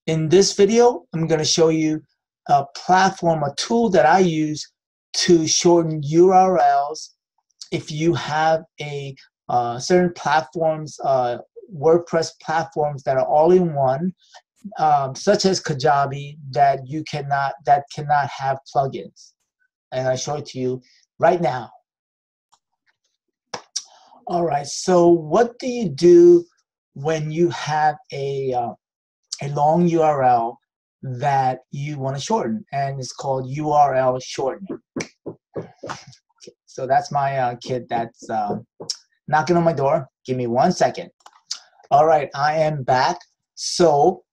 In this video, I'm going to show you a platform, a tool that I use to shorten URLs. If you have a certain platforms, WordPress platforms that are all in one, such as Kajabi, that cannot have plugins, and I show it to you right now. All right. So what do you do when you have a long URL that you want to shorten, and it's called URL shortening? Okay, so that's my kid that's knocking on my door. Give me 1 second. All right, I am back. So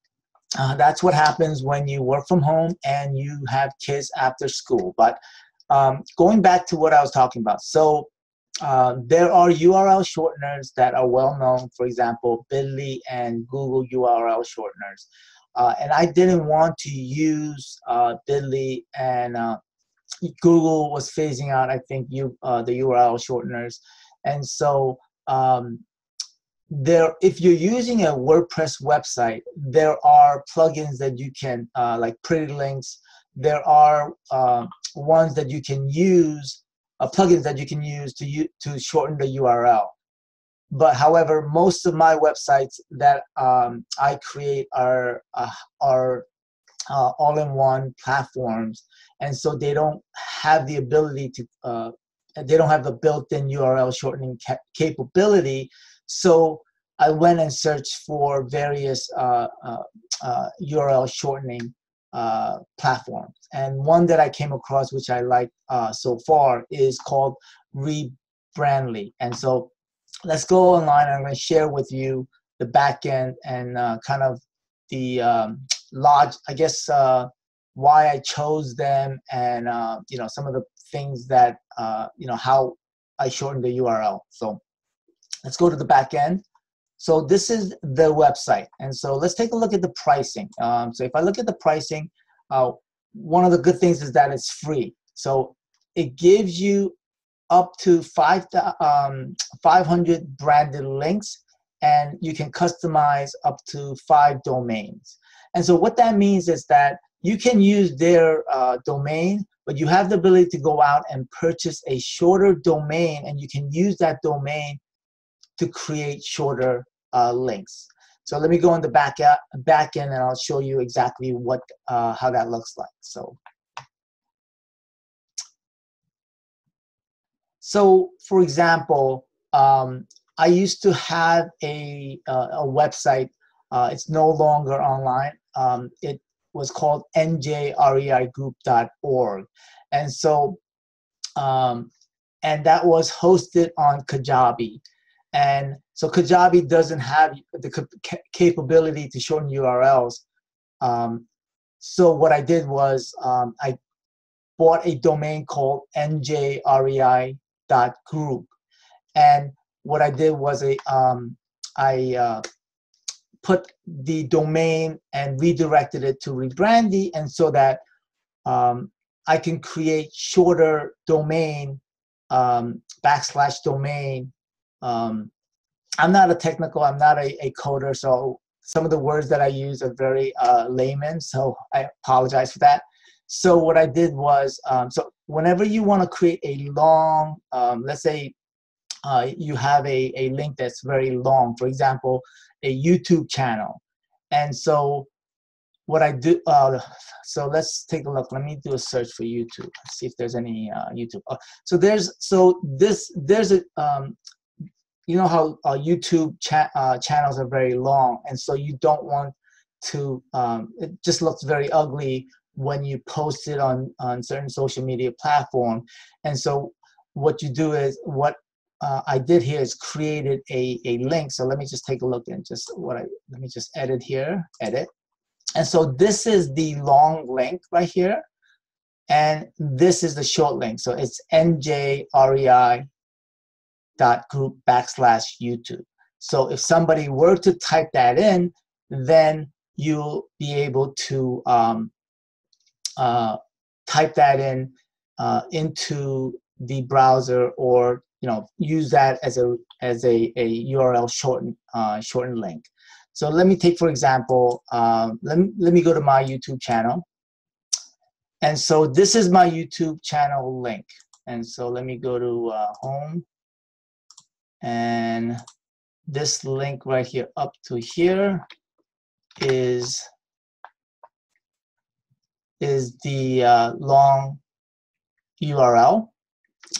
that's what happens when you work from home and you have kids after school. But going back to what I was talking about, so there are URL shorteners that are well known, for example, Bitly and Google URL shorteners. And I didn't want to use Bitly, and Google was phasing out, I think, the URL shorteners. And so if you're using a WordPress website, there are plugins that you can, like Pretty Links. There are ones that you can use, plugins that you can use to shorten the URL. But however, most of my websites that I create are all-in-one platforms, and so they don't have the ability to. They don't have the built-in URL shortening capability. So I went and searched for various URL shortening platforms, and one that I came across, which I like so far, is called Rebrandly. And so let's go online. I'm going to share with you the backend and kind of the I guess why I chose them, and some of the things that how I shortened the URL. So let's go to the backend. So this is the website, and so let's take a look at the pricing. So if I look at the pricing, one of the good things is that it's free. So it gives you up to 500 branded links, and you can customize up to 5 domains. And so what that means is that you can use their domain, but you have the ability to go out and purchase a shorter domain, and you can use that domain to create shorter links. So let me go in the back end, and I'll show you exactly how that looks like. So for example, I used to have a website. It's no longer online. It was called njreigroup.org, and so and that was hosted on Kajabi. And so Kajabi doesn't have the capability to shorten URLs. So what I did was I bought a domain called njrei.group. And what I did was I put the domain and redirected it to Rebrandly, and so that I can create shorter domain, /domain. I'm not I'm not a coder, so some of the words that I use are very layman, so I apologize for that. So what I did was, so whenever you want to create a long, let's say you have a link that's very long, for example, a YouTube channel. And so what I do, so let's take a look. Let me do a search for YouTube, see if there's any YouTube. So there's a, you know how YouTube channels are very long, and so you don't want to, it just looks very ugly when you post it on certain social media platform. And so what you do is, what I did here is created a link. So let me just take a look and let me just edit here, edit. And so this is the long link right here, and this is the short link. So it's njrei.group/YouTube. So if somebody were to type that in, then you'll be able to type that in into the browser, or use that as a URL shortened link. So let me take, for example, let me go to my YouTube channel. And so this is my YouTube channel link. And so let me go to home. And this link right here up to here is the long URL.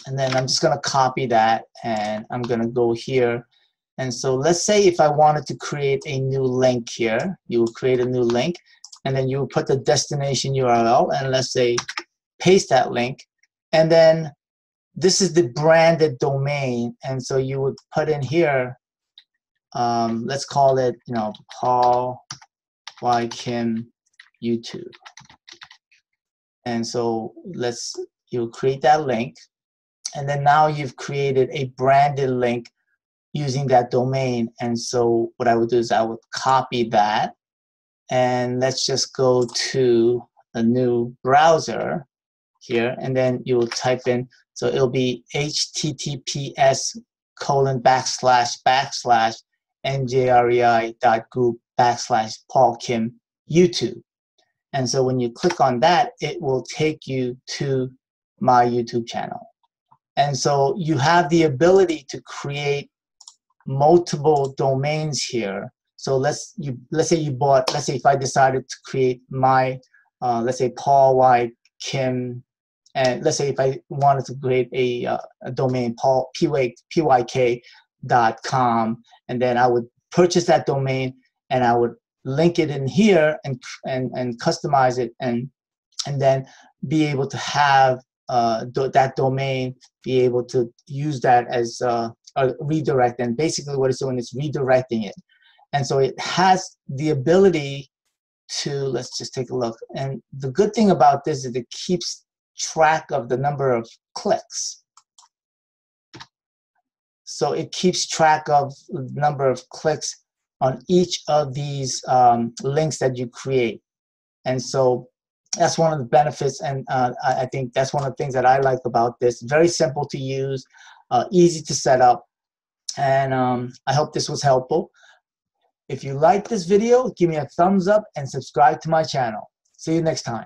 And then I'm just going to copy that, and I'm going to go here. And so let's say if I wanted to create a new link here, you will create a new link, and then you will put the destination URL, and let's say paste that link. And then this is the branded domain, and so you would put in here, let's call it, Paul Y. Kim YouTube. And so you'll create that link, and then now you've created a branded link using that domain. And so what I would do is I would copy that, and let's just go to a new browser here, and then you will type in, so it'll be https://njrei.group/Paul Kim YouTube. And so when you click on that, it will take you to my YouTube channel. And so you have the ability to create multiple domains here. So let's say if I decided to create my, let's say Paul Y. Kim, and let's say if I wanted to create a domain, pyk.com, and then I would purchase that domain, and I would link it in here and customize it, and then be able to have that domain be able to use that as a redirect. And basically what it's doing is redirecting it. And so it has the ability to, let's just take a look. And the good thing about this is it keeps track of the number of clicks. So it keeps track of the number of clicks on each of these links that you create. And so that's one of the benefits, and I think that's one of the things that I like about this. Very simple to use, easy to set up, and I hope this was helpful. If you like this video, give me a thumbs up and subscribe to my channel. See you next time.